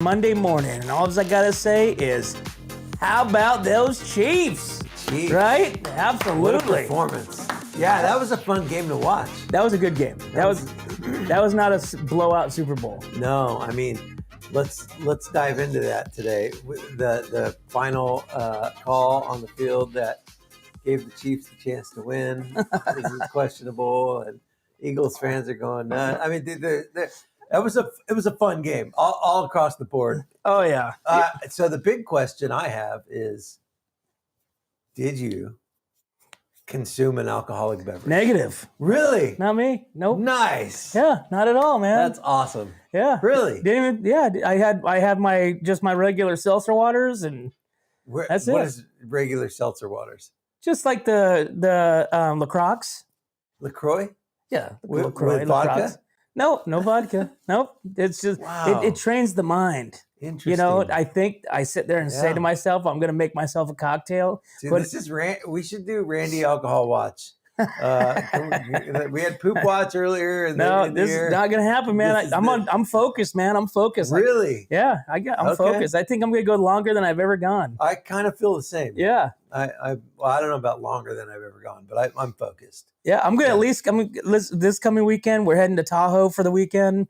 Monday morning, and all I gotta say is, how about those Chiefs? Right? Absolutely. What a performance. Yeah, that was a fun game to watch. That was a good game. That was not a blowout Super Bowl. No, I mean, let's dive into that today. The final call on the field that gave the Chiefs the chance to win is questionable, and Eagles fans are going nuts. I mean, it was a fun game all across the board. Oh yeah. So the big question I have is, did you consume an alcoholic beverage? Negative. Really? Not me. Nope. Nice. Yeah, not at all, man. That's awesome. Yeah. Really? Didn't even, yeah, I had my regular seltzer waters, and that's it. What is regular seltzer waters? Just like the LaCroix. LaCroix? Yeah. With vodka? No vodka. Nope. It's just it trains the mind. Interesting. You know, I think I sit there and say to myself, I'm going to make myself a cocktail. Dude, this is we should do Randy Alcohol Watch. We had Poop Watch earlier. No, this is not going to happen, man. I'm focused, man. I'm focused. Really? I'm focused. I think I'm going to go longer than I've ever gone. I kind of feel the same. Yeah. I don't know about longer than I've ever gone, but I'm focused. Yeah, I'm going to at least this coming weekend, we're heading to Tahoe for the weekend.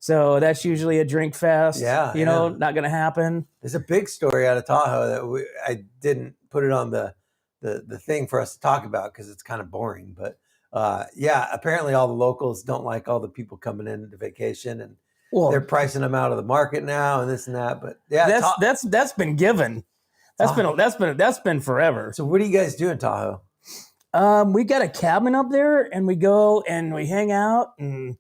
So that's usually a drink fest. Yeah. You know, not going to happen. There's a big story out of Tahoe that I didn't put it on the thing for us to talk about because it's kind of boring. But apparently all the locals don't like all the people coming in to vacation, and they're pricing them out of the market now and this and that. But yeah, that's been given. That's been forever. So what do you guys do in Tahoe? We got a cabin up there, and we go and we hang out, and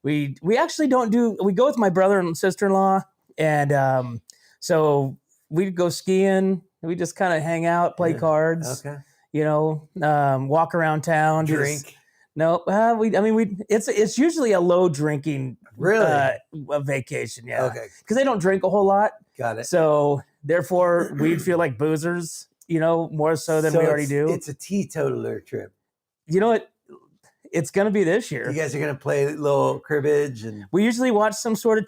we actually don't do. We go with my brother and sister-in-law, and so we go skiing. We just kind of hang out, play cards. Okay. You know, walk around town. Drink. It's usually a low drinking a vacation. Yeah. Okay. Because they don't drink a whole lot. Got it. So therefore, we feel like boozers. You know, more so than we already do. It's a teetotaler trip. You know what? It's going to be this year. You guys are going to play a little cribbage, and we usually watch some sort of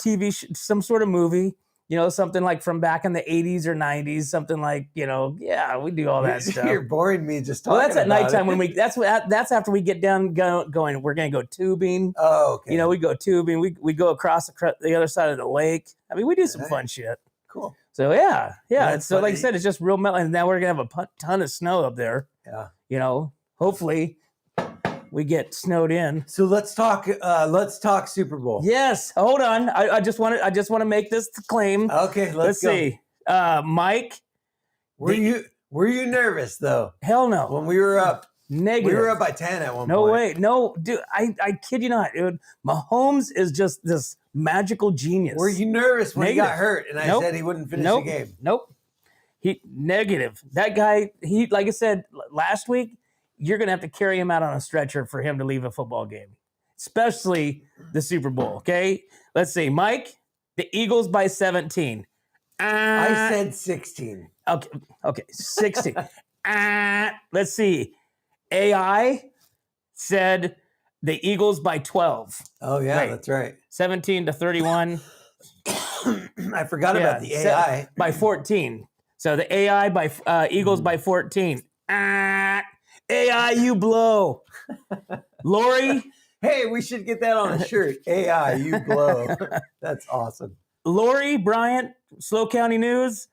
some sort of movie. You know, something like from back in the 80s or 90s, something like, you know, we do all that stuff. You're boring me just talking about it. Well, that's at nighttime when that's after we get down going. We're going to go tubing. Oh, okay. You know, we go tubing. We go across the other side of the lake. I mean, we do some fun shit. Cool. So, so like I said, it's just real mellow. And now we're going to have a ton of snow up there. Yeah. You know, hopefully we get snowed in. So let's talk Super Bowl. Yes. Hold on. I just want to make this claim. Okay, let's go. See. Mike. Were you nervous though? Hell no. When we were up. Negative. We were up by 10 at one point. No way. No, dude, I kid you not, dude. Mahomes is just this magical genius. Were you nervous when he got hurt and I said he wouldn't finish the game? Nope. Negative. That guy, like I said last week, you're going to have to carry him out on a stretcher for him to leave a football game, especially the Super Bowl, okay? Let's see. Mike, the Eagles by 17. I said 16. Okay, 16. Let's see. AI said the Eagles by 12. Oh, yeah, that's right. 17-31. I forgot about the AI. By 14. So the AI by Eagles by 14. AI, you blow. Lori. Hey, we should get that on a shirt. AI, you blow. That's awesome. Lori Bryant, Slow County News.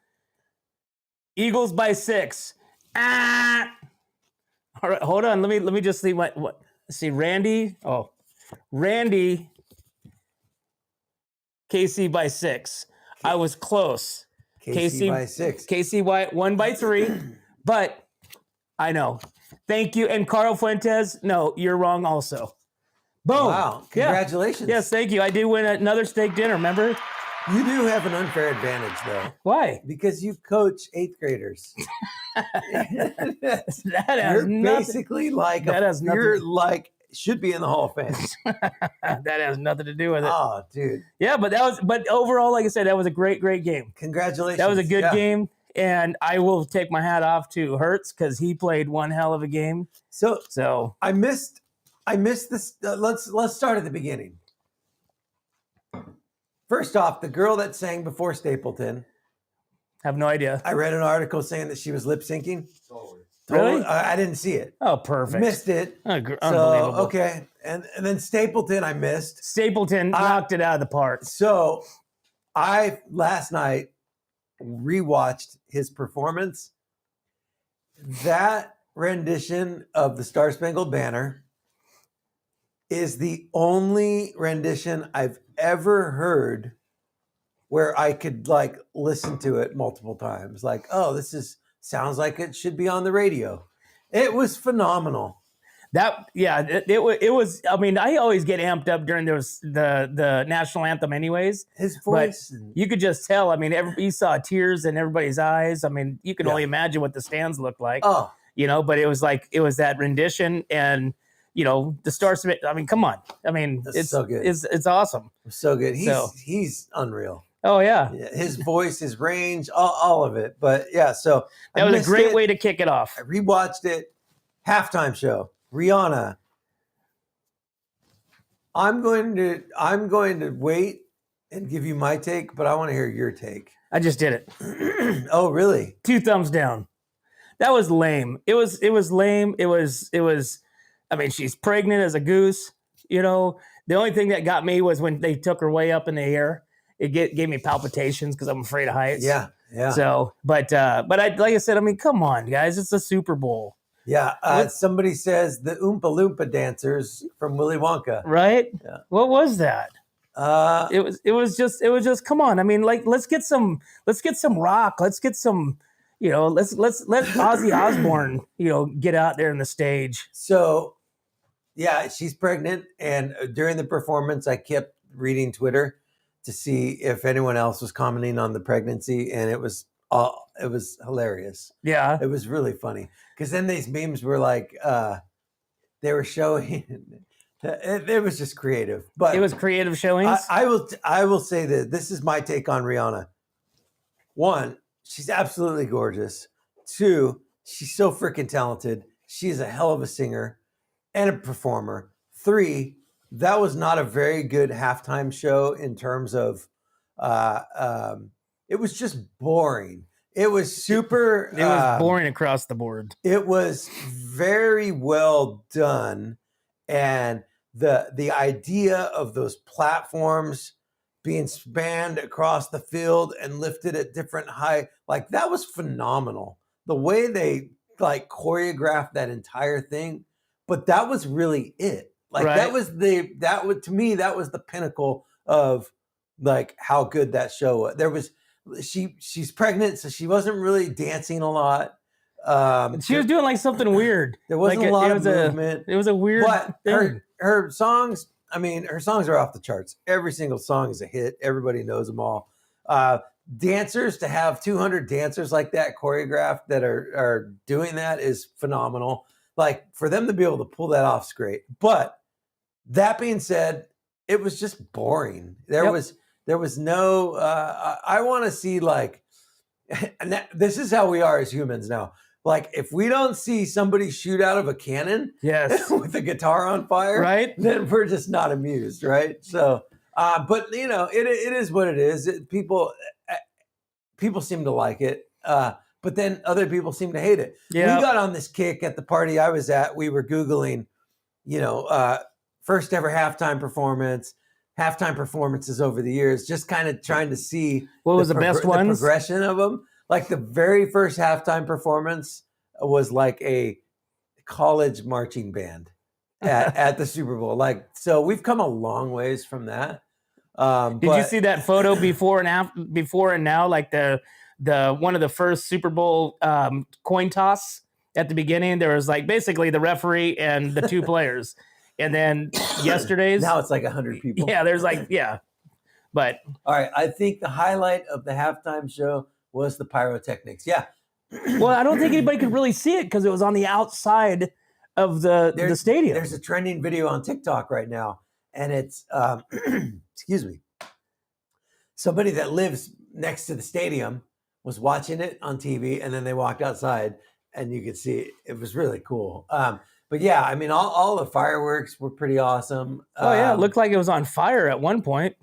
Eagles by 6. All right, hold on. Let me just see what. See, Randy. Oh, Randy. KC by 6. I was close. KC by 6. KC won by 3, but I know. Thank you. And Carl Fuentes. No, you're wrong. Also. Boom. Wow! Congratulations. Yes, thank you. I did win another steak dinner. Remember? You do have an unfair advantage, though. Why? Because you coach 8th graders. You're basically like should be in the Hall of Fame. That has nothing to do with it. Oh, dude. Yeah, but overall, like I said, that was a great game. Congratulations. That was a good game, and I will take my hat off to Hertz because he played one hell of a game. So I missed this. Let's start at the beginning. First off, the girl that sang before Stapleton, Have no idea. I read an article saying that she was lip syncing. Really? I didn't see it. Oh, perfect. Missed it. Unbelievable. So, okay. And then Stapleton, I missed. Stapleton knocked it out of the park. So I last night rewatched his performance. That rendition of the Star Spangled Banner is the only rendition I've ever heard where I could like listen to it multiple times. Like, oh, sounds like it should be on the radio. It was phenomenal. It was. I mean, I always get amped up during the national anthem, anyways. His voice, you could just tell. I mean, you saw tears in everybody's eyes. I mean, you can only imagine what the stands looked like. Oh, but it was that rendition, and the Star. I mean, come on. I mean, it's so good. It's awesome. So good. He's unreal. Oh yeah. His voice, his range, all of it. But yeah, so that was a great way to kick it off. I rewatched it. Halftime show. Rihanna. I'm going to wait and give you my take, but I want to hear your take. I just did it. Oh, really? 2 thumbs down. That was lame. It was lame. It was. I mean, she's pregnant as a goose. The only thing that got me was when they took her way up in the air. It gave me palpitations because I'm afraid of heights. Yeah. So, but like I said, I mean, come on, guys, it's the Super Bowl. Yeah. Somebody says the Oompa Loompa dancers from Willy Wonka. Right? Yeah. What was that? It was just come on. I mean, like let's get some rock. Let's get some. Let's let Ozzy Osbourne get out there on the stage. So, yeah, she's pregnant, and during the performance, I kept reading Twitter to see if anyone else was commenting on the pregnancy, and it was hilarious. Yeah, it was really funny because then these memes were like they were showing. It was just creative, but it was creative showings. I will say that this is my take on Rihanna. 1, she's absolutely gorgeous. 2, she's so freaking talented. She's a hell of a singer and a performer. 3, that was not a very good halftime show in terms of it was just boring. It was super. It was boring across the board. It was very well done. And the idea of those platforms being spanned across the field and lifted at different height, like that was phenomenal. The way they like choreographed that entire thing, but that was really it. Like right. that was to me, that was the pinnacle of like how good that show was. She's pregnant, so she wasn't really dancing a lot. She was doing like something weird. There wasn't a lot of movement. It was a weird thing. Her songs, I mean, her songs are off the charts. Every single song is a hit. Everybody knows them all. Dancers, to have 200 dancers like that choreographed that are doing that is phenomenal. Like for them to be able to pull that off is great. But that being said, it was just boring. There was no. I want to see like, and this is how we are as humans now. Like if we don't see somebody shoot out of a cannon, yes, with a guitar on fire, right, then we're just not amused, right? So, but it is what it is. People seem to like it, but then other people seem to hate it. Yeah. We got on this kick at the party I was at. We were Googling, first ever halftime performances over the years, just kind of trying to see what was the best ones, the progression of them. Like the very first halftime performance was like a college marching band at the Super Bowl. Like, so we've come a long ways from that. Did you see that photo before and now? Like the one of the first Super Bowl coin toss at the beginning, there was like basically the referee and the 2 players. And then yesterday's now it's like 100 people. Yeah, there's like but all right. I think the highlight of the halftime show was the pyrotechnics. Yeah. Well, I don't think anybody could really see it because it was on the outside of the stadium. There's a trending video on TikTok right now, and it's excuse me. Somebody that lives next to the stadium was watching it on TV, and then they walked outside, and you could see it. It was really cool. But yeah, I mean, all the fireworks were pretty awesome. Oh yeah, it looked like it was on fire at one point.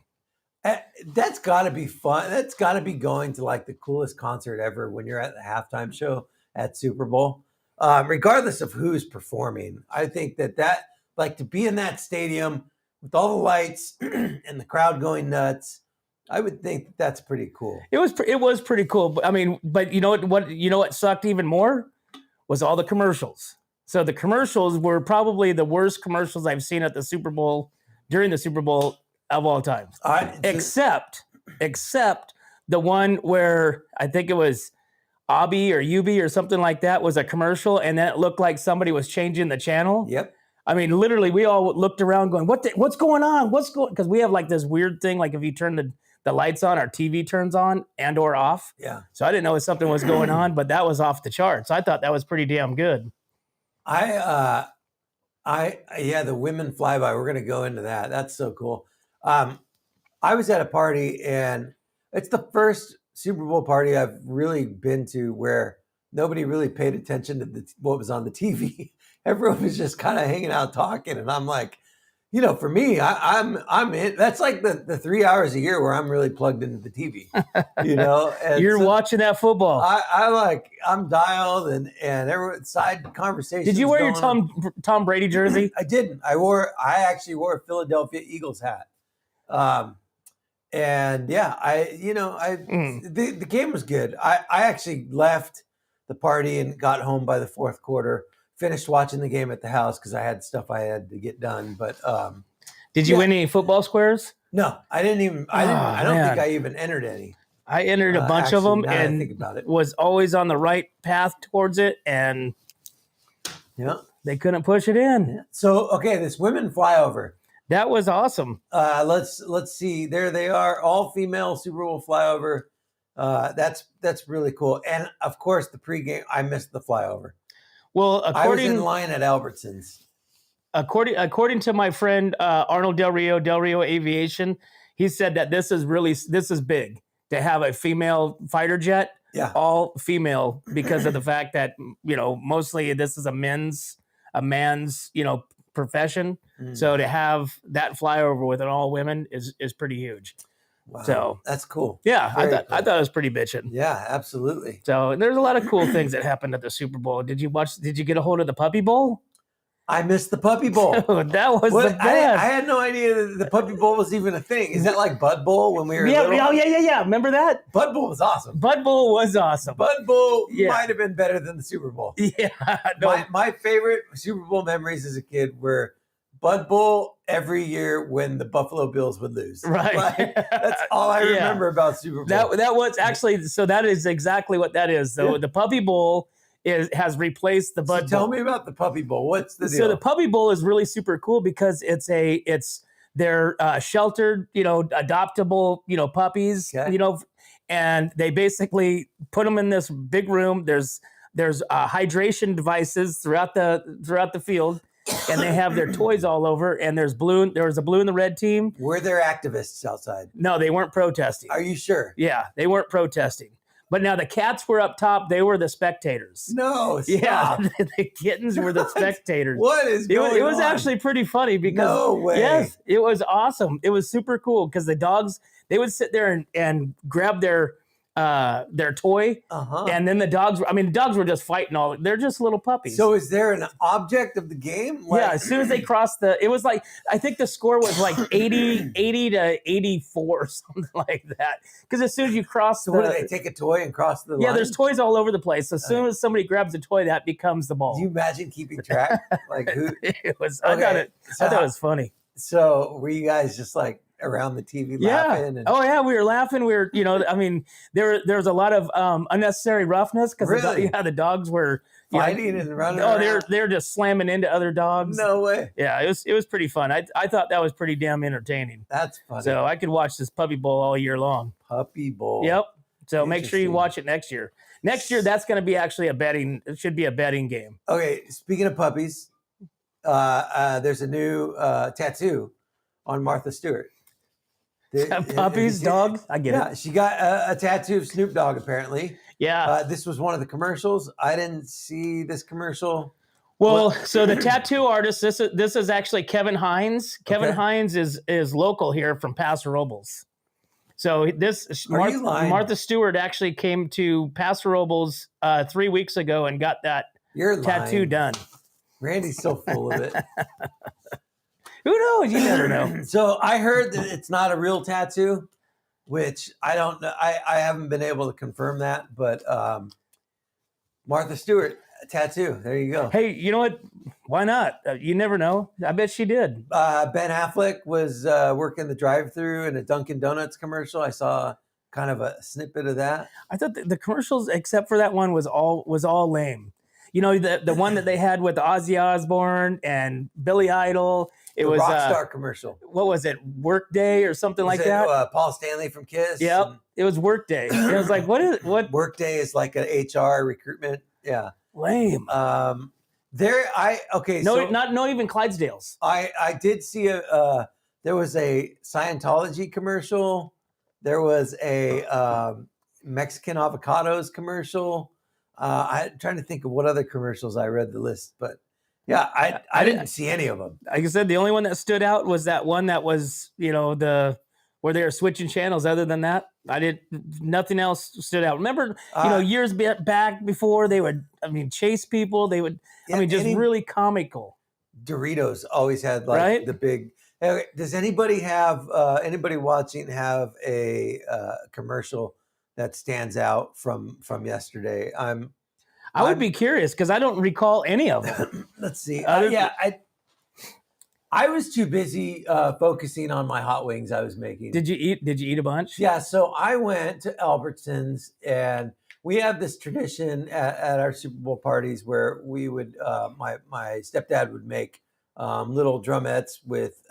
That's got to be fun. That's got to be going to like the coolest concert ever when you're at the halftime show at Super Bowl. Regardless of who's performing, I think that like to be in that stadium with all the lights and the crowd going nuts, I would think that's pretty cool. It was pretty cool. But, I mean, but you know what sucked even more was all the commercials. So the commercials were probably the worst commercials I've seen at the Super Bowl during the Super Bowl of all time. Except the one where I think it was Obby or Ubi or something like that was a commercial, and then it looked like somebody was changing the channel. Yep. I mean, literally, we all looked around going, what's going on? Because we have like this weird thing, like if you turn the lights on, our TV turns on and or off. Yeah. So I didn't know if something was going on, but that was off the charts. I thought that was pretty damn good. Yeah, the women flyby. We're gonna go into that. That's so cool. I was at a party, and it's the first Super Bowl party I've really been to where nobody really paid attention to what was on the TV. Everyone was just kind of hanging out talking, and I'm like, for me, I'm in. That's like the 3 hours a year where I'm really plugged into the TV. And you're watching that football. I'm dialed, and everyone side conversations. Did you wear your Tom Brady jersey? I didn't. I actually wore a Philadelphia Eagles hat. And yeah, the game was good. I actually left the party and got home by the fourth quarter. Finished watching the game at the house because I had stuff I had to get done. But did you win any football squares? No, I didn't even. I don't think I even entered any. I entered a bunch of them and think about it. Was always on the right path towards it, and they couldn't push it in. Yeah. So okay, this women flyover. That was awesome. Let's see. There they are, all female Super Bowl flyover. That's really cool. And of course, the pregame. I missed the flyover. Well, I was in line at Albertsons. According to my friend Arnold Del Rio Aviation, he said that this is big to have a female fighter jet. Yeah, all female because of the fact that mostly this is a man's profession. So to have that flyover with an all women is pretty huge. Wow. So that's cool. Yeah, I thought it was pretty bitchin'. Yeah, absolutely. So there's a lot of cool things that happened at the Super Bowl. Did you get a hold of the Puppy Bowl? I missed the Puppy Bowl. Dude, that was the best. I had no idea that the Puppy Bowl was even a thing. Is that like Bud Bowl when we were little? Yeah. Remember that? Bud Bowl was awesome. Bud Bowl was awesome. Bud Bowl might have been better than the Super Bowl. Yeah. No. My favorite Super Bowl memories as a kid were Bud Bowl every year when the Buffalo Bills would lose. Right. That's all I remember about Super Bowl. That was actually, so that is exactly what that is. So the Puppy Bowl has replaced the Bud Bowl. Tell me about the Puppy Bowl. What's the deal? So the Puppy Bowl is really super cool because they're sheltered, adoptable, puppies, and they basically put them in this big room. There's hydration devices throughout the field. And they have their toys all over, and there was a blue and the red team. Were there activists outside? No, they weren't protesting. Are you sure? Yeah, they weren't protesting. But now the cats were up top. They were the spectators. No, stop. Yeah, the kittens were the spectators. What is going on? It was actually pretty funny because no way. Yes, it was awesome. It was super cool because the dogs, they would sit there and grab their toy, and then the dogs were just fighting they're just little puppies. So is there an object of the game? Yeah, as soon as they crossed it was like, I think the score was like 80 to 84 or something like that. Because as soon as you cross what do they take a toy and cross the line? Yeah, there's toys all over the place. As soon as somebody grabs a toy, that becomes the ball. Do you imagine keeping track? Like who? It was. Okay. I thought it was funny. So were you guys just like around the TV laughing? Oh yeah, we were laughing. We were, there was a lot of unnecessary roughness because the dogs were fighting and running around. They're just slamming into other dogs. No way. Yeah, it was pretty fun. I thought that was pretty damn entertaining. That's funny. So I could watch this Puppy Bowl all year long. Puppy Bowl. Yep. So make sure you watch it next year. Next year, that's going to be actually it should be a betting game. Okay, speaking of puppies, there's a new tattoo on Martha Stewart. Puppies, dogs, I get it. Yeah, she got a tattoo of Snoop Dogg, apparently. Yeah. This was one of the commercials. I didn't see this commercial. Well, so the tattoo artist, this is actually Kevin Hines. Kevin Hines is local here from Paso Robles. So this Are you lying? Martha Stewart actually came to Paso Robles 3 weeks ago and got that You're tattoo lying. done. Randy's so full of it. Who knows? You never know. So I heard that it's not a real tattoo, which I don't know. I haven't been able to confirm that, but Martha Stewart tattoo. There you go. Hey, you know what? Why not? You never know. I bet she did. Ben Affleck was working the drive-through in a Dunkin' Donuts commercial. I saw kind of a snippet of that. I thought the commercials, except for that one, was all lame. You know, the one that they had with Ozzy Osbourne and Billy Idol. It was Rockstar commercial. What was it? Workday or something like that? Paul Stanley from Kiss. Yep. It was Workday. It was like, what? Workday is like an HR recruitment. Yeah. Lame. No, not even Clydesdales. I did see there was a Scientology commercial. There was a Mexican avocados commercial. I'm trying to think of what other commercials I read the list, but yeah, I didn't see any of them. Like I said, the only one that stood out was that one that was, where they were switching channels. Other than that, nothing else stood out. Remember, years back before they would, chase people. They would, really comical. Doritos always had the big. Does anybody watching have a commercial that stands out from yesterday? I would be curious because I don't recall any of them. Let's see. I was too busy focusing on my hot wings I was making. Did you eat a bunch? Yeah. So I went to Albertsons, and we have this tradition at our Super Bowl parties where we would, my stepdad would make little drumettes with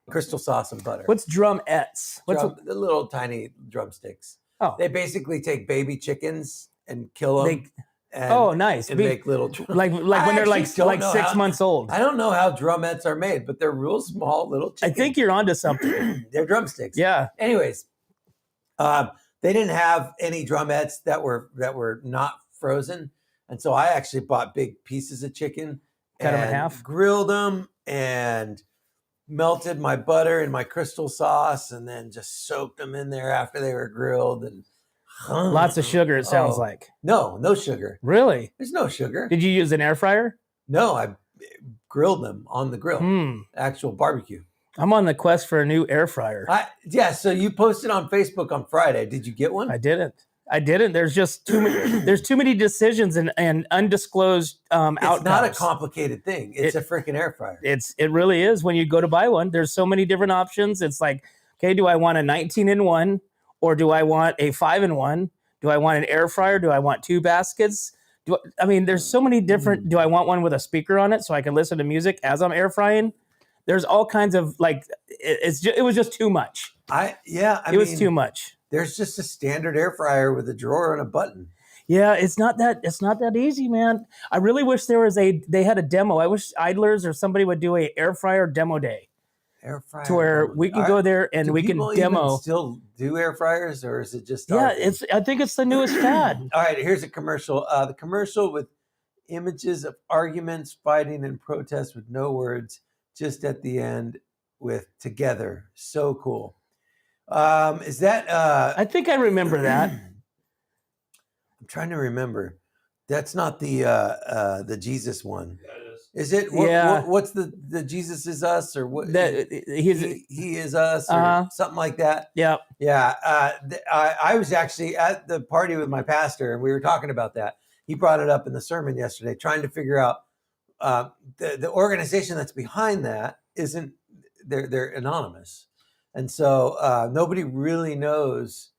crystal sauce and butter. What's drumettes? The little tiny drumsticks. Oh, they basically take baby chickens and kill them. Nice. And make little like when they're like 6 months old. I don't know how drumettes are made, but they're real small little chickens. I think you're onto something. They're drumsticks. Yeah. Anyways, they didn't have any drumettes that were not frozen, and so I actually bought big pieces of chicken, cut them in half, grilled them, and melted my butter and my crystal sauce, and then just soaked them in there after they were grilled and. Lots of sugar, it sounds like. No sugar. Really? There's no sugar. Did you use an air fryer? No, I grilled them on the grill. Actual barbecue. I'm on the quest for a new air fryer. So you posted on Facebook on Friday. Did you get one? I didn't. There's just too many. There's too many decisions and undisclosed outcomes. It's not a complicated thing. It's a freaking air fryer. It really is. When you go to buy one, there's so many different options. It's like, okay, do I want a 19-in-1? Or do I want a 5-in-1? Do I want an air fryer? Do I want 2 baskets? There's so many different. Do I want one with a speaker on it so I can listen to music as I'm air frying? There's all kinds of it was just too much. It was too much. There's just a standard air fryer with a drawer and a button. Yeah, it's not that easy, man. I really wish they had a demo. I wish Idlers or somebody would do a air fryer demo day. Air fryer to where we can go there and we can demo. Even still do air fryers, or is it just? I think it's the newest fad. All right, here's a commercial. The commercial with images of arguments, fighting, and protests with no words, just at the end with "together." So cool. Is that? I think I remember that. I'm trying to remember. That's not the Jesus one. Is it? What's the Jesus is us, or what? He is us, or something like that. Yeah. Yeah. I was actually at the party with my pastor, and we were talking about that. He brought it up in the sermon yesterday, trying to figure out the organization that's behind that isn't. They're anonymous, and so nobody really knows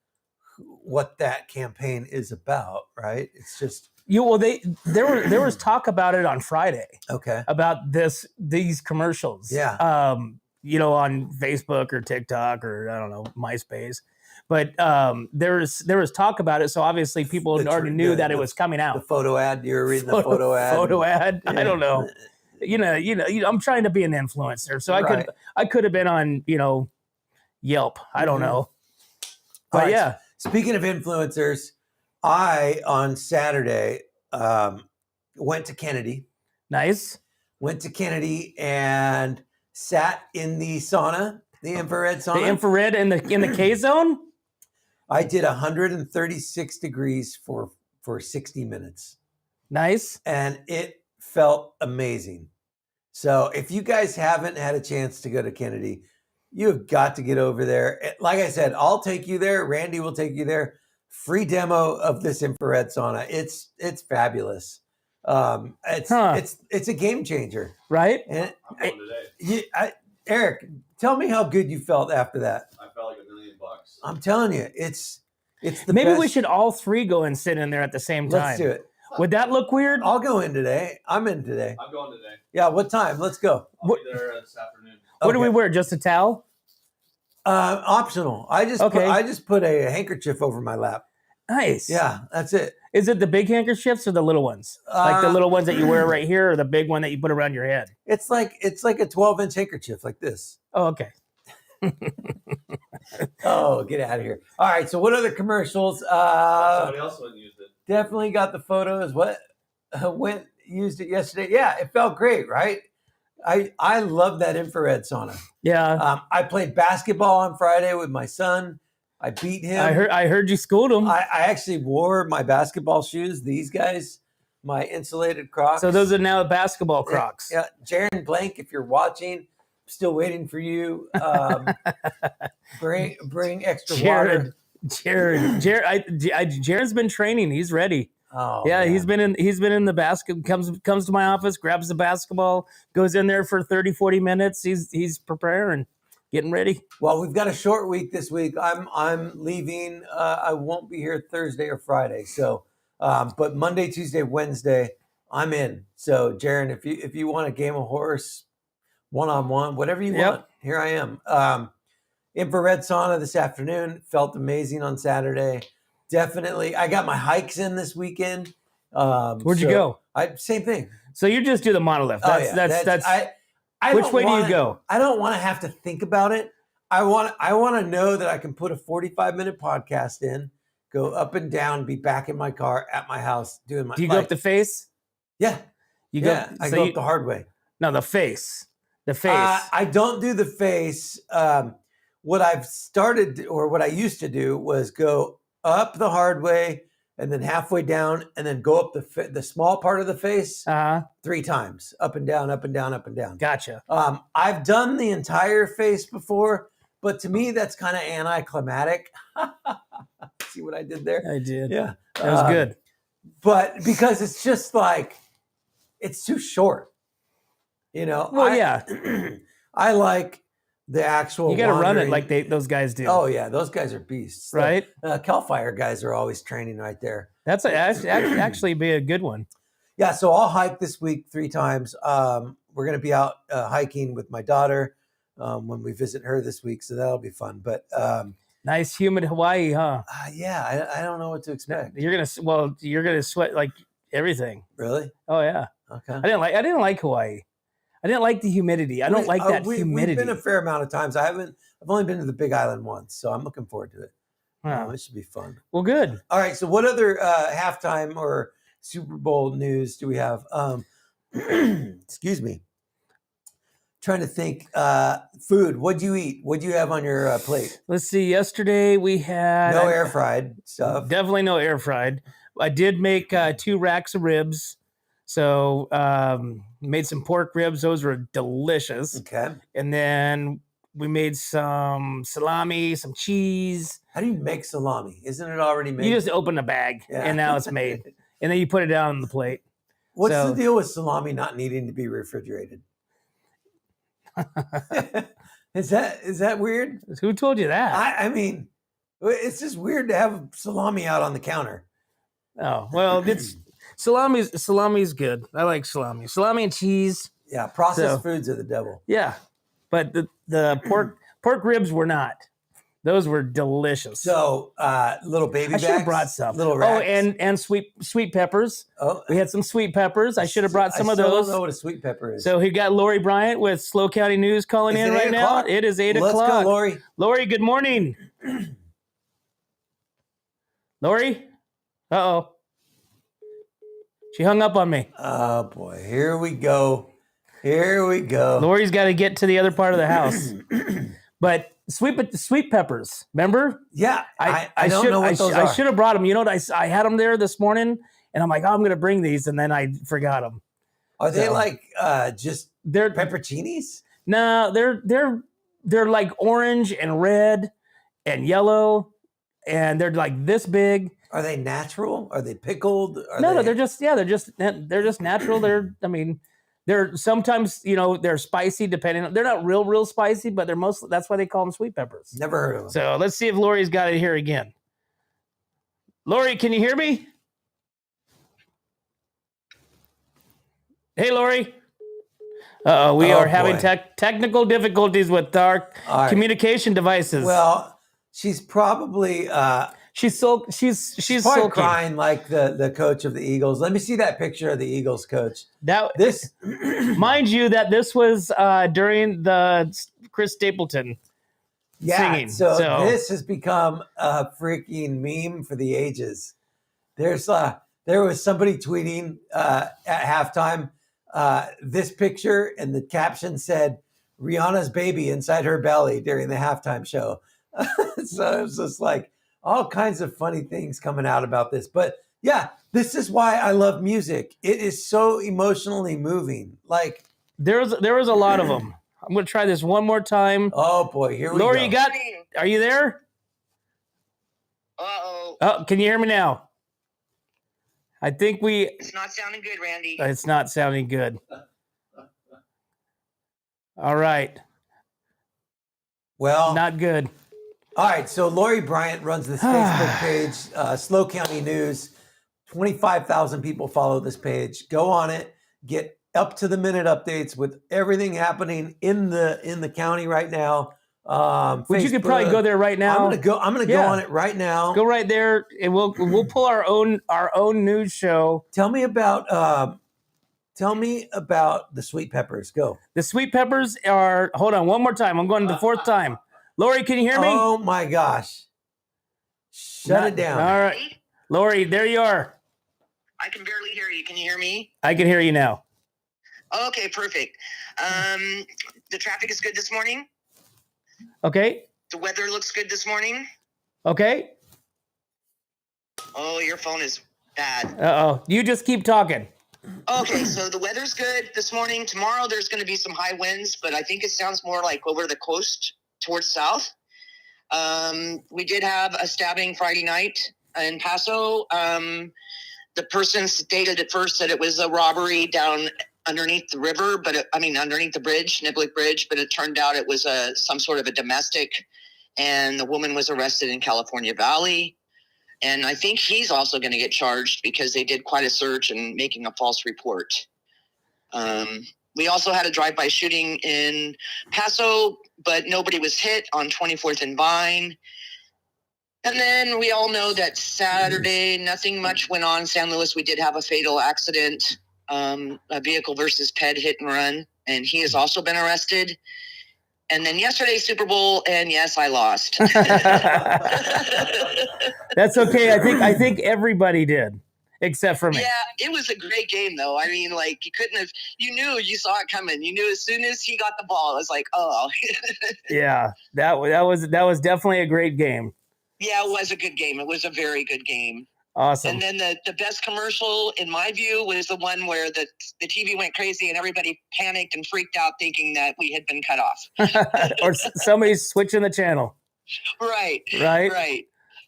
what that campaign is about. Right? It's just. There was talk about it on Friday. Okay. About these commercials. Yeah. On Facebook or TikTok or I don't know, MySpace. But there was talk about it, so obviously people already knew that it was coming out. The photo ad, you were reading the photo ad. Photo ad. Yeah. I don't know. I'm trying to be an influencer, so I could have been on Yelp. I don't know. But yeah. Speaking of influencers. I, on Saturday, went to Kennedy. Nice. Went to Kennedy and sat in the sauna, the infrared sauna. The infrared in the K zone? I did 136 degrees for 60 minutes. Nice. And it felt amazing. So if you guys haven't had a chance to go to Kennedy, you've got to get over there. Like I said, I'll take you there. Randy will take you there. Free demo of this infrared sauna. It's fabulous. It's a game changer, right? And I'm going today. Eric, tell me how good you felt after that. I felt like $1 million. I'm telling you, it's the Maybe best. we should all three go and sit in there at the same time. Let's do it. Would that look weird? I'll go in today. I'm in today. I'm going today. Yeah, what time? Let's go. I'll be there this afternoon. What do we wear? Just a towel? Optional. I just put a handkerchief over my lap. Nice. Yeah, that's it. Is it the big handkerchiefs or the little ones? Like the little ones that you wear right here, or the big one that you put around your head? It's like a 12-inch handkerchief like this. Oh, okay. Oh, get out of here. All right, so what other commercials? Somebody else went and used it. Definitely got the photos. What used it yesterday? Yeah, it felt great, right? I love that infrared sauna. Yeah. I played basketball on Friday with my son. I beat him. I heard you schooled him. I actually wore my basketball shoes. These guys, my insulated Crocs. So those are now basketball Crocs. Yeah, Jaron Blank, if you're watching, still waiting for you. Bring extra water. Jared's been training. He's ready. Oh yeah, man. he's been in the basket. Comes to my office, grabs the basketball, goes in there for 30, 40 minutes. He's preparing, getting ready. Well, we've got a short week this week. I'm leaving. I won't be here Thursday or Friday. So, but Monday, Tuesday, Wednesday, I'm in. So, Jaron, if you want a game of horse, 1-on-1, whatever you want, here I am. Infrared sauna this afternoon. Felt amazing on Saturday. Definitely. I got my hikes in this weekend. Where'd you go? Same thing. So you just do the monolith. That's which way do you go? I don't want to have to think about it. I want to know that I can put a 45-minute podcast in, go up and down, be back in my car at my house doing my. Do you go up the face? Yeah. You go. I go up the hard way. No, the face. The face. I don't do the face. What I've started, or what I used to do, was go up the hard way and then halfway down, and then go up the small part of the face 3 times, up and down, up and down, up and down. Gotcha. I've done the entire face before, but to me that's kind of anticlimactic. See what I did there? I did. Yeah, that was good. But because it's just like it's too short, you know. Well, yeah. I like the actual. You got to run it like those guys do. Oh yeah, those guys are beasts, right? Cal Fire guys are always training right there. That's actually be a good one. Yeah, so I'll hike this week 3 times. We're going to be out hiking with my daughter when we visit her this week, so that'll be fun. But nice humid Hawaii, huh? Yeah, I don't know what to expect. You're gonna sweat like everything. Really? Oh yeah. Okay. I didn't like Hawaii. I didn't like the humidity. I don't like that humidity. We've been a fair amount of times. I've only been to the Big Island once, so I'm looking forward to it. Wow. It should be fun. Well, good. All right. So, what other halftime or Super Bowl news do we have? Excuse me. Trying to think. Food. What'd you eat? What'd you have on your plate? Let's see. Yesterday we had no air fried stuff. Definitely no air fried. I did make 2 racks of ribs. So made some pork ribs. Those were delicious. Okay. And then we made some salami, some cheese. How do you make salami? Isn't it already made? You just open a bag and now it's made. And then you put it down on the plate. What's the deal with salami not needing to be refrigerated? Is that weird? Who told you that? I mean, it's just weird to have salami out on the counter. Oh, well, it's salami's good. I like salami. Salami and cheese. Yeah, processed foods are the devil. Yeah. But the pork ribs were not. Those were delicious. So, little baby backs. I should have brought some. Little racks. Oh, and sweet peppers. Oh, we had some sweet peppers. I should have brought some of those. I don't know what a sweet pepper is. So he got Lori Bryant with Slow County News calling in right now. It is 8 o'clock. Let's go, Lori. Lori, good morning. Lori? Uh-oh. She hung up on me. Oh, boy. Here we go. Here we go. Lori's got to get to the other part of the house. But sweet peppers, remember? Yeah, I don't should know what those I are. should have brought them. You know what? I had them there this morning, and I'm like, oh, I'm going to bring these, and then I forgot them. Are they So, like just they're pepperoncinis? No, they're like orange and red and yellow, and they're like this big. Are they natural? Are they pickled? No, they're just natural. They're sometimes they're spicy depending on. They're not real spicy, but they're mostly that's why they call them sweet peppers. Never heard of them. So let's see if Lori's got it here again. Lori, can you hear me? Hey, Lori. We are having technical difficulties with our communication devices. Well, she's probably she's probably sulking. crying like the coach of the Eagles. Let me see that picture of the Eagles coach. Mind you, that this was during the Chris Stapleton singing. So this has become a freaking meme for the ages. There was somebody tweeting at halftime this picture, and the caption said Rihanna's baby inside her belly during the halftime show. So it was just like all kinds of funny things coming out about this. But yeah, this is why I love music. It is so emotionally moving. Like there was a lot of them. I'm going to try this one more time. Oh boy, here we go. Lori, are you there? Uh-oh. Oh, can you hear me now? I think It's not sounding good, Randy. It's not sounding good. All right. Well, not good. All right. So Lori Bryant runs this Facebook page, Slow County News. 25,000 people follow this page. Go on it. Get up to the minute updates with everything happening in the county right now. Which you could probably go there right now. I'm gonna go on it right now. Go right there, and we'll pull our own news show. Tell me about the sweet peppers. Go. The sweet peppers are. Hold on, one more time. I'm going the fourth time. Lori, can you hear me? Oh my gosh! Shut it down. All right, Lori, there you are. I can barely hear you. Can you hear me? I can hear you now. Okay, perfect. The traffic is good this morning. Okay. The weather looks good this morning. Okay. Oh, your phone is bad. Uh-oh. You just keep talking. Okay, so the weather's good this morning. Tomorrow there's going to be some high winds, but I think it sounds more like over the coast towards south. We did have a stabbing Friday night in Paso. The person stated at first that it was a robbery down underneath the river, underneath the bridge, Niblick Bridge, but it turned out it was some sort of a domestic, and the woman was arrested in California Valley. And I think he's also going to get charged because they did quite a search and making a false report. We also had a drive-by shooting in Paso, but nobody was hit on 24th and Vine. And then we all know that Saturday, nothing much went on in San Luis. We did have a fatal accident. A vehicle versus ped hit and run, and he has also been arrested. And then yesterday, Super Bowl, and yes, I lost. That's okay. I think everybody did, except for me. Yeah, it was a great game, though. I mean, like you saw it coming. You knew as soon as he got the ball, it was like, oh. Yeah, that was definitely a great game. Yeah, it was a good game. It was a very good game. Awesome. And then the best commercial, in my view, was the one where the TV went crazy and everybody panicked and freaked out thinking that we had been cut off. Or somebody's switching the channel. Right.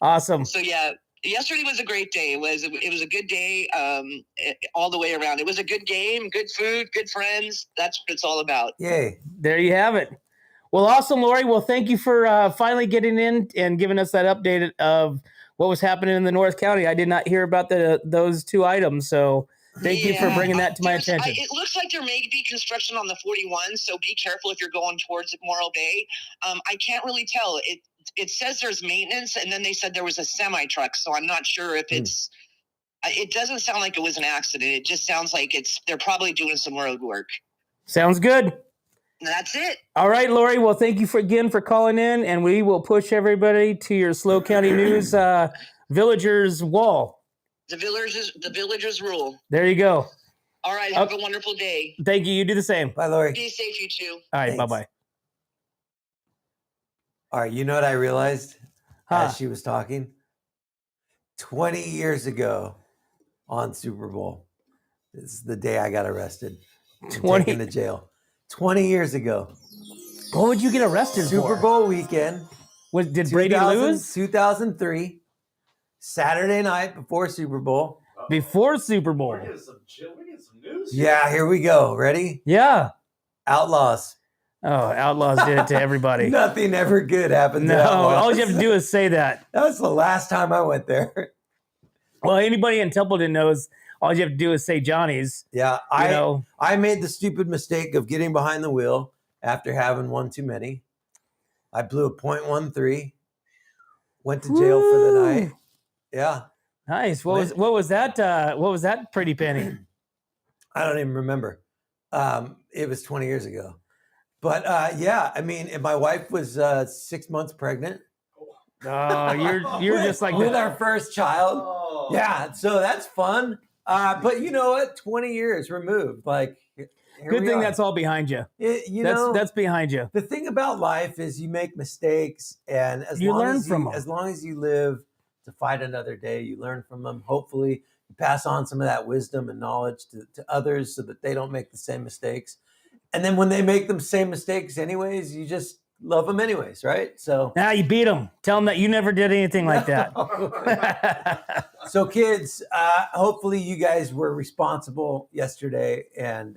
Awesome. So, yeah, yesterday was a great day. It was a good day all the way around. It was a good game, good food, good friends. That's what it's all about. Yay. There you have it. Well, awesome, Lori. Well, thank you for finally getting in and giving us that update of what was happening in the North County. I did not hear about those two items, so thank you for bringing that to my attention. It looks like there may be construction on the 41, so be careful if you're going towards Morro Bay. I can't really tell. It says there's maintenance, and then they said there was a semi-truck, so I'm not sure if it's it doesn't sound like it was an accident. It just sounds like they're probably doing some road work. Sounds good. That's it. All right, Lori. Well, thank you again for calling in, and we will push everybody to your Slow County News Villagers Wall. The villagers rule. There you go. All right. Have a wonderful day. Thank you. You do the same. Bye, Lori. Be safe, you too. All right. Thanks. Bye-bye. All right, you know what I realized Huh. as she was talking? 20 years ago on Super Bowl. This is the day I got arrested and 20 taken to jail. 20 years ago. What would you get arrested Super for? Bowl weekend. Did Brady 2000 lose? 2003. Saturday night before Super Bowl. Before Super Bowl. We're getting some news. Yeah, here we go. Ready? Yeah. Outlaws. Oh, Outlaws did it to everybody. Nothing ever good happened No, to Outlaws. all you have to do is say that. That was the last time I went there. Well, anybody in Templeton knows all you have to do is say Johnny's. Yeah, I I made the stupid mistake of getting behind the wheel after having one too many. I blew a .13. Went to jail for the night. Yeah. Nice. What was that pretty penny? I don't even remember. It was 20 years ago. But yeah, I mean, and my wife was 6 months pregnant. Oh, you're just like with our first child. Oh. Yeah, so that's fun. But you know what? 20 years removed. Like, good thing that's all behind you. That's behind you. The thing about life is you make mistakes, and You learn from them. as long as you live to fight another day, you learn from them. Hopefully, you pass on some of that wisdom and knowledge to others so that they don't make the same mistakes. And then when they make the same mistakes anyways, you just love them anyways, right? So now you beat them. Tell them that you never did anything like that. So kids, hopefully you guys were responsible yesterday, and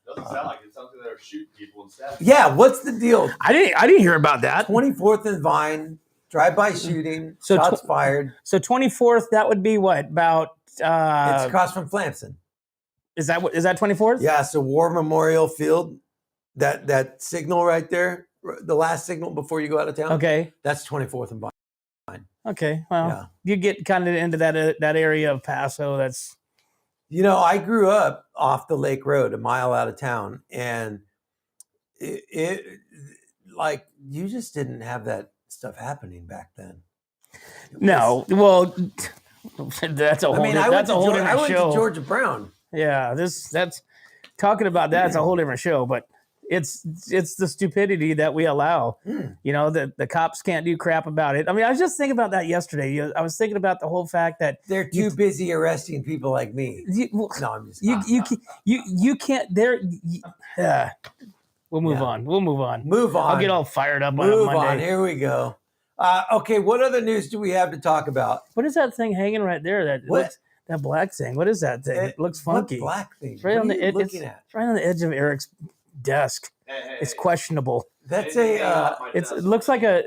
Doesn't sound like it. Sounds like they're shooting people instead. yeah, what's the deal? I didn't hear about that. 24th and Vine, drive-by shooting, So shots fired. So 24th, that would be what? About It's across from Flamson. is that 24th? Yeah, so War Memorial Field, that signal right there, the last signal before you go out of town. Okay. That's 24th and Vine. Okay. Well, Yeah. you get kind of into that area of Paso. That's You know, I grew up off the Lake Road, a mile out of town, and it like you just didn't have that stuff happening back then. no. Well, that's a whole. I went different show. to Georgia Brown. Yeah, that's talking about that's a whole different show, but it's the stupidity that we allow. You know, the cops can't do crap about it. I mean, I was just thinking about that yesterday. I was thinking about the whole fact that They're too busy arresting people like me. No, I'm just you can't there. We'll move on. We'll move on. Move on. I'll get all fired up on Move Monday. on. Here we go. Okay, what other news do we have to talk about? What is that thing hanging right there? That black thing. What is that thing? It looks funky. What black thing? It's right What on are the you it's looking at? right on the edge of Eric's desk. Hey, It's questionable. That's Hey, a It looks like a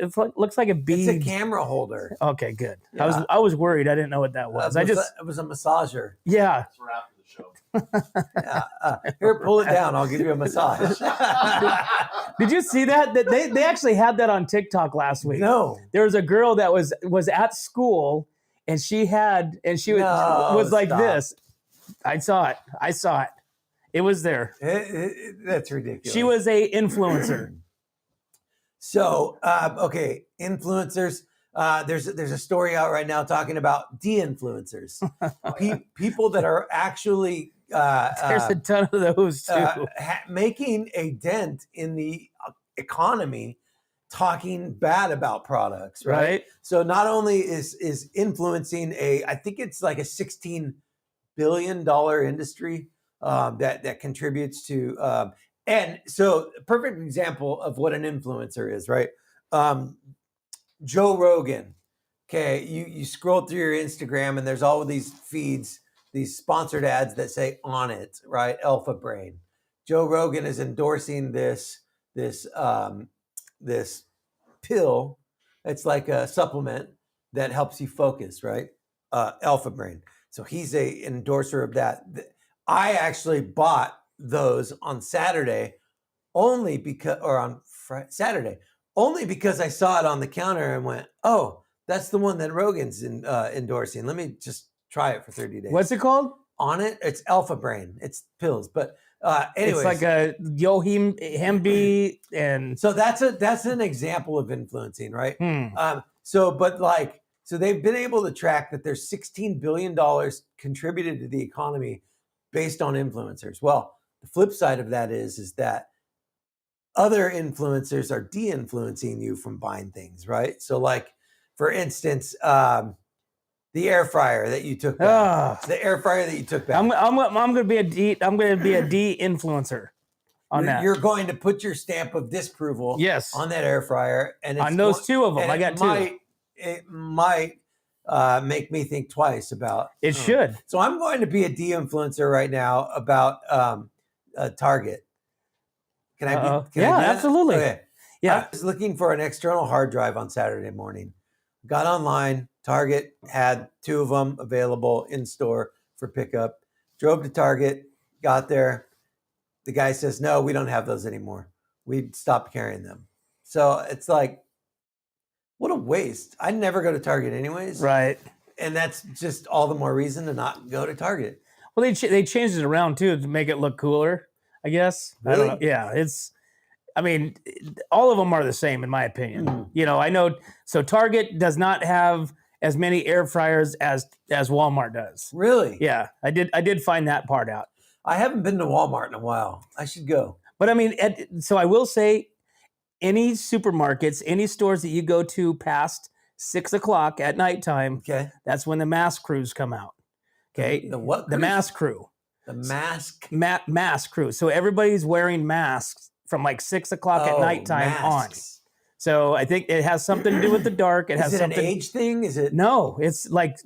bead. it's a camera holder. Okay, good. Yeah. I was worried. I didn't know what that was. It was a massager. Yeah. It's for after the show. Yeah. Here, pull it down. I'll give you a massage. Did you see that? That they actually had that on TikTok last week. No. There was a girl that was at school and she was like stop. this. I saw it. It was there. That's ridiculous. She was a influencer. So, okay, influencers. There's a story out right now talking about de-influencers, people that are actually There's a ton of those too. making a dent in the economy, talking bad about products, right? So not only is influencing I think it's like a $16 billion industry that contributes to. And so, a perfect example of what an influencer is, right? Joe Rogan. Okay, you scroll through your Instagram and there's all of these feeds, these sponsored ads that say "on it," right? Alpha Brain. Joe Rogan is endorsing this pill. It's like a supplement that helps you focus, right? Alpha Brain. So he's a endorser of that. I actually bought those on Saturday only because I saw it on the counter and went, oh, that's the one that Rogan's endorsing. Let me just try it for 30 days. What's it called? On it? It's Alpha Brain. It's pills. But anyways. It's like a Hemby and So that's an example of influencing, right? So they've been able to track that there's $16 billion contributed to the economy based on influencers. Well, the flip side of that is that other influencers are de-influencing you from buying things, right? So like, for instance, the air fryer that you took back. The air fryer that you took back. I'm going to be a de-influencer on that. You're going to put your stamp of disapproval Yes. on that air fryer. And it's on those two of them. I got two. It might make me think twice about it. Should. So I'm going to be a de-influencer right now about Target. Can I be? Can yeah, I do that? absolutely. Okay. Yeah. I was looking for an external hard drive on Saturday morning. Got online. Target had 2 of them available in store for pickup. Drove to Target. Got there. The guy says, "No, we don't have those anymore. We stopped carrying them." So it's like, what a waste. I never go to Target anyways. Right. And that's just all the more reason to not go to Target. Well, they changed it around too to make it look cooler, I guess. Really? I don't know. Yeah, I mean, all of them are the same in my opinion. You know, I know. So Target does not have as many air fryers as Walmart does. Really? Yeah, I did find that part out. I haven't been to Walmart in a while. I should go. But I mean, so I will say, any supermarkets, any stores that you go to past 6 o'clock at nighttime, Okay. that's when the mask crews come out. Okay. The what? The mask crew. The mask? Mask crew. So everybody's wearing masks from like 6 o'clock at nighttime masks. on. So I think it has something to do with the dark. Is it an age thing? Is it? No, it's like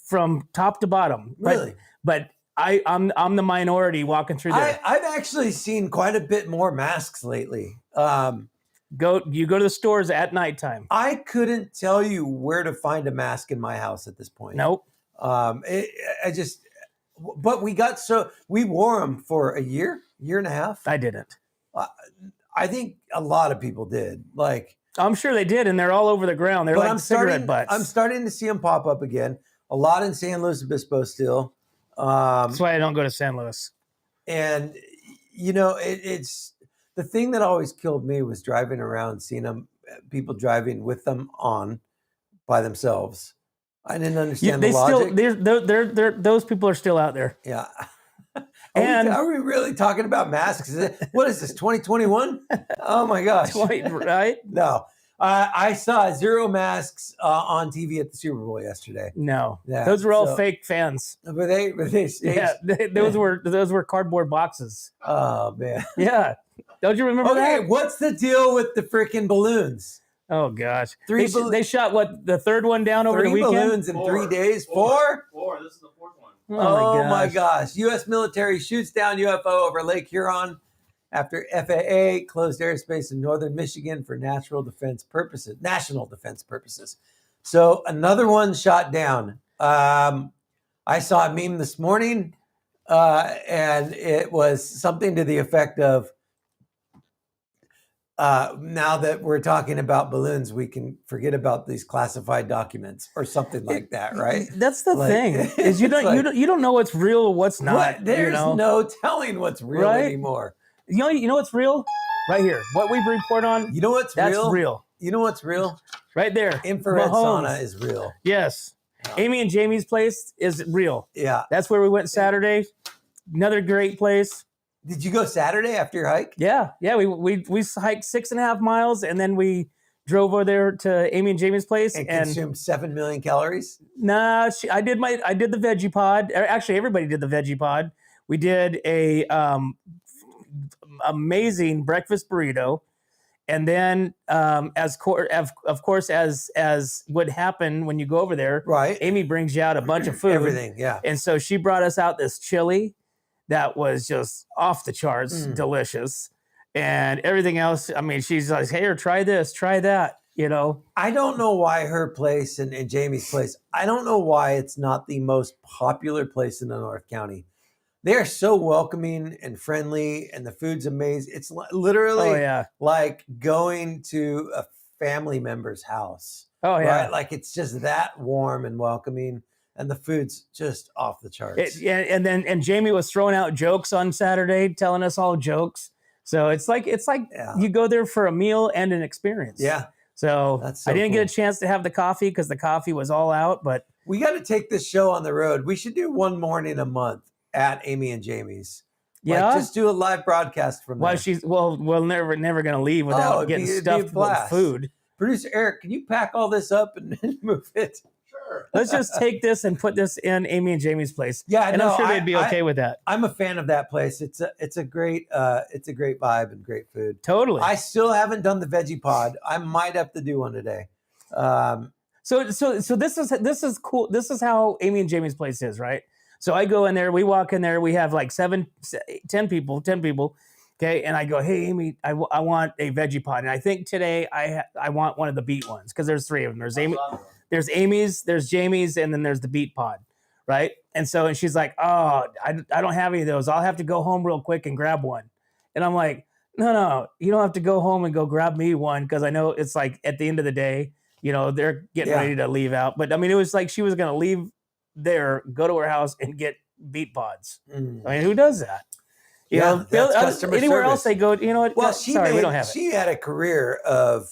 from top to bottom. Really? But I'm the minority walking through there. I've actually seen quite a bit more masks lately. You go to the stores at nighttime. I couldn't tell you where to find a mask in my house at this point. Nope. But we wore them for a year and a half. I didn't. I think a lot of people did. Like, I'm sure they did, and they're all over the ground. They're like cigarette butts. I'm starting to see them pop up again. A lot in San Luis Obispo still. That's why I don't go to San Luis. And you know, it's the thing that always killed me was driving around, seeing people driving with them on by themselves. I didn't understand the logic. Those people are still out there. Yeah. Are we really talking about masks? What is this, 2021? Oh my gosh. Right? No. I saw 0 masks on TV at the Super Bowl yesterday. No. Yeah, those were all fake fans. Were they staged? Yeah, those were cardboard boxes. Oh man. Yeah. Don't you remember that? Okay, what's the deal with the freaking balloons? Oh gosh. They shot the third one down over the weekend? 3 balloons in 3 days? 4? 4. This is the 4th one. Oh my gosh. U.S. military shoots down UFO over Lake Huron after FAA closed airspace in northern Michigan for national defense purposes. So another one shot down. I saw a meme this morning, and it was something to the effect of, now that we're talking about balloons, we can forget about these classified documents or something like that, right? That's the thing is you don't know what's real or what's not. There's no telling what's real anymore. You know what's real? Right here. What we report on. You know what's that's real? real. You know what's real? Right there. Infrared sauna is real. Yes. Yeah. Amy and Jamie's place is real. Yeah. That's where we went Saturday. Another great place. Did you go Saturday after your hike? Yeah. Yeah. We hiked 6.5 miles and then we drove over there to Amy and Jamie's place and consumed 7 million calories. Nah, I did the veggie pod. Actually, everybody did the veggie pod. We did a amazing breakfast burrito, and then of course as would happen when you go over there, right? Amy brings you out a bunch of food, everything, yeah. And so she brought us out this chili that was just off the charts, delicious. And everything else, I mean, she's like, "Hey, try this, try that." You know, I don't know why her place and Jamie's place, I don't know why it's not the most popular place in the North County. They are so welcoming and friendly, and the food's amazing. It's literally like going to a family member's house. Oh yeah, right? Like it's just that warm and welcoming, and the food's just off the charts. And Jamie was throwing out jokes on Saturday, telling us all jokes. So it's like you go there for a meal and an experience. Yeah. So I didn't get a chance to have the coffee because the coffee was all out, but we got to take this show on the road. We should do one morning a month at Amy and Jamie's. Yeah. Like, just do a live broadcast from Well, there. we're never going to leave without it'd getting be a stuffed with blast. food. Producer Eric, can you pack all this up and move it? Sure. Let's just take this and put this in Amy and Jamie's place. Yeah, And no, I'm sure they'd be okay with that. I'm a fan of that place. It's a great vibe and great food. Totally. I still haven't done the veggie pod. I might have to do one today. So this is cool. This is how Amy and Jamie's place is, right? So I go in there, we walk in there, we have like 10 people. Okay. And I go, hey, Amy, I want a veggie pod. And I think today I want one of the beet ones because there's 3 of them. There's Amy's, there's Jamie's, and then there's the beet pod. Right. And she's like, oh, I don't have any of those. I'll have to go home real quick and grab one. And I'm like, no, you don't have to go home and go grab me one because I know it's like at the end of the day, they're getting ready to leave out. But I mean, it was like she was going to leave there, go to her house and get beet pods. I mean, who does that? That's customer anywhere service. else they go, you know what? Well, we don't have it. She had a career of,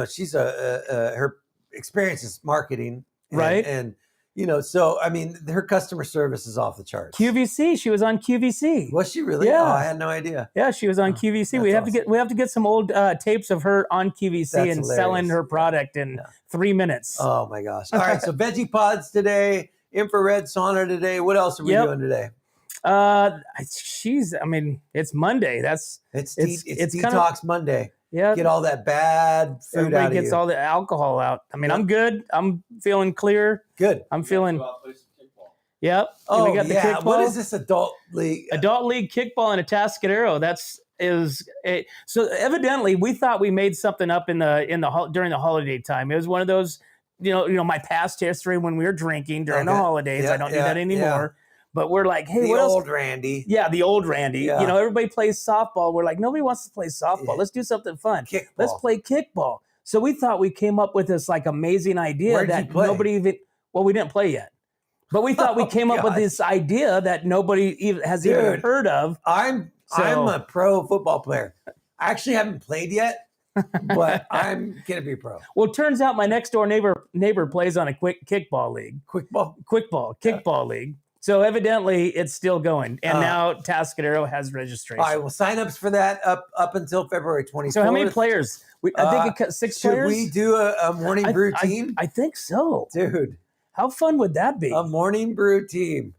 she's her experience is marketing. Right. And so, I mean, her customer service is off the charts. QVC. She was on QVC. Was she really? Yeah. Oh, I had no idea. Yeah, she was on QVC. We have to get some old tapes of her on QVC That's and selling her product in 3 minutes. Oh my gosh. All right. So veggie pods today, infrared sauna today. What else are we doing today? It's Monday. It's kind detox Monday. Yeah. Get all that bad food Everybody out of gets you. all the alcohol out. I mean, I'm good. I'm feeling clear. Good. I'm feeling. Go out, play some kickball. Yep. Oh, we got the yeah. kickball. What is this adult league? Adult league kickball and a Tascadero. So evidently we thought we made something up during the holiday time. It was one of those, my past history when we were drinking during the holidays. Yeah, I don't do that anymore. But we're like, hey, the what old else? Randy. Yeah, the old Randy. Yeah. Everybody plays softball. We're like, nobody wants to play softball. Yeah. Let's do something fun. Kickball. Let's play kickball. So we thought we came up with this like amazing idea Where'd that you play? nobody even. Well, we didn't play yet, but we thought we came up with gosh. this idea that nobody even has even Dude. heard of. I'm a pro football player. I actually haven't played yet, but I'm gonna be a pro. Well, it turns out my next door neighbor plays on a kickball league. Kickball league. So evidently it's still going. And now Tascadero has registration. All right, well, signups for that up until February 24th. So how many players? I think it cut 6 players. Should we do a morning brew team? I think so. Dude, How fun would that be? a morning brew team.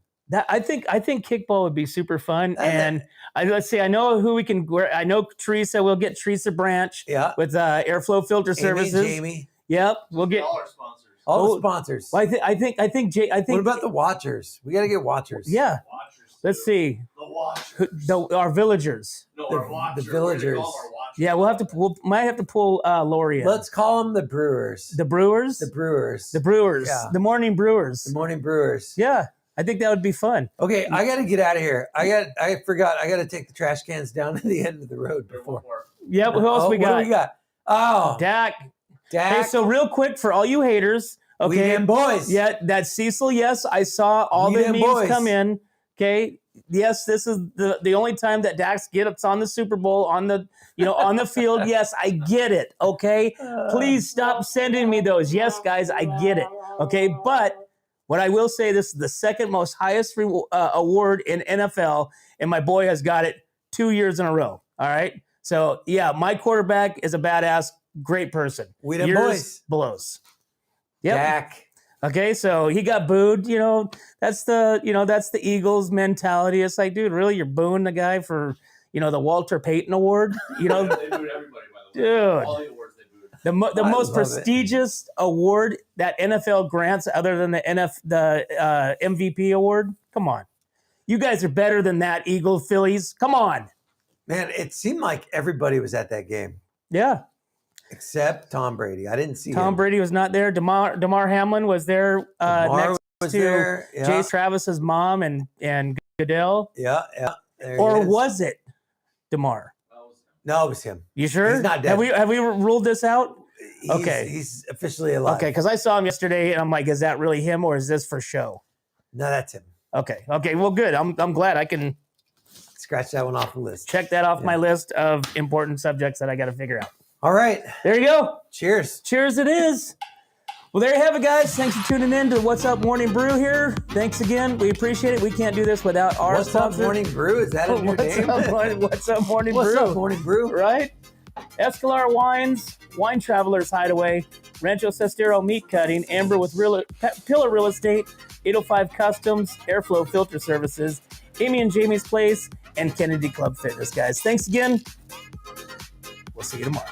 I think kickball would be super fun. And let's see, I know who we can. I know Teresa. We'll get Teresa Branch. Yeah. With Airflow Filter Services. Amy and Jamie. Yep, we'll get All our sponsors. All the sponsors. Well, I think. What about the watchers? We got to get watchers. Yeah. Watchers. Let's see. The watchers. Our villagers. No, the- our watchers. the villagers. We're gonna call them our watchers. Yeah, we'll might have to pull Lori in. Let's call them the brewers. The Brewers. The brewers. The Brewers. Yeah. The Morning Brewers. The morning brewers. Yeah, I think that would be fun. Okay, I got to get out of here. I forgot. I got to take the trash cans down to the end of the road before. Yeah, who else we What got? do we got? Oh, Dak. Dak. Hey, so real quick for all you haters, We okay? them boys. Yeah, that's Cecil. Yes, I saw all We the them memes boys. come in. Okay. Yes, this is the only time that Dax gets on the Super Bowl on the on the field. Yes, I get it. Okay. Please stop sending me those. Yes, guys, I get it. Okay, but what I will say, this is the second most highest award in NFL, and my boy has got it 2 years in a row. All right. So yeah, my quarterback is a badass, great person. We them Yours boys. blows. Yep. Dak. Okay, so he got booed. That's the Eagles mentality. It's like, dude, really, you're booing the guy for the Walter Payton Award? They booed everybody, by the way. Dude. All the awards they booed. The I most love it. prestigious award that NFL grants, other than the MVP award. Come on, you guys are better than that, Eagle Phillies. Come on, Man, it seemed like everybody was at that game yeah. except Tom Brady. I didn't see Tom him. Brady was not there. Damar Hamlin was there. Lamar Next was to there. Yeah. Jace Travis's mom and Goodell, Yeah. There he or is. was it Damar? No, it was him. You sure? He's not dead. Have we ruled this out? Okay. He's officially alive. Okay, because I saw him yesterday, and I'm like, is that really him, or is this for show? No, that's him. Okay. Well, good. I'm glad I can Scratch that one off the list. check that off my list of important subjects that I got to figure out. All right. There you go. Cheers. Cheers! It is. Well, there you have it, guys. Thanks for tuning in to What's Up Morning Brew here. Thanks again. We appreciate it. We can't do this without our What's Up sponsor. Morning Brew? Is that a new name? What's Up Morning What's Brew? Up Morning Brew? Right? Escalar Wines, Wine Travelers Hideaway, Rancho Sestero Meat Cutting, Amber with Pillar Real Estate, 805 Customs, Airflow Filter Services, Amy and Jamie's Place, and Kennedy Club Fitness, guys. Thanks again. We'll see you tomorrow.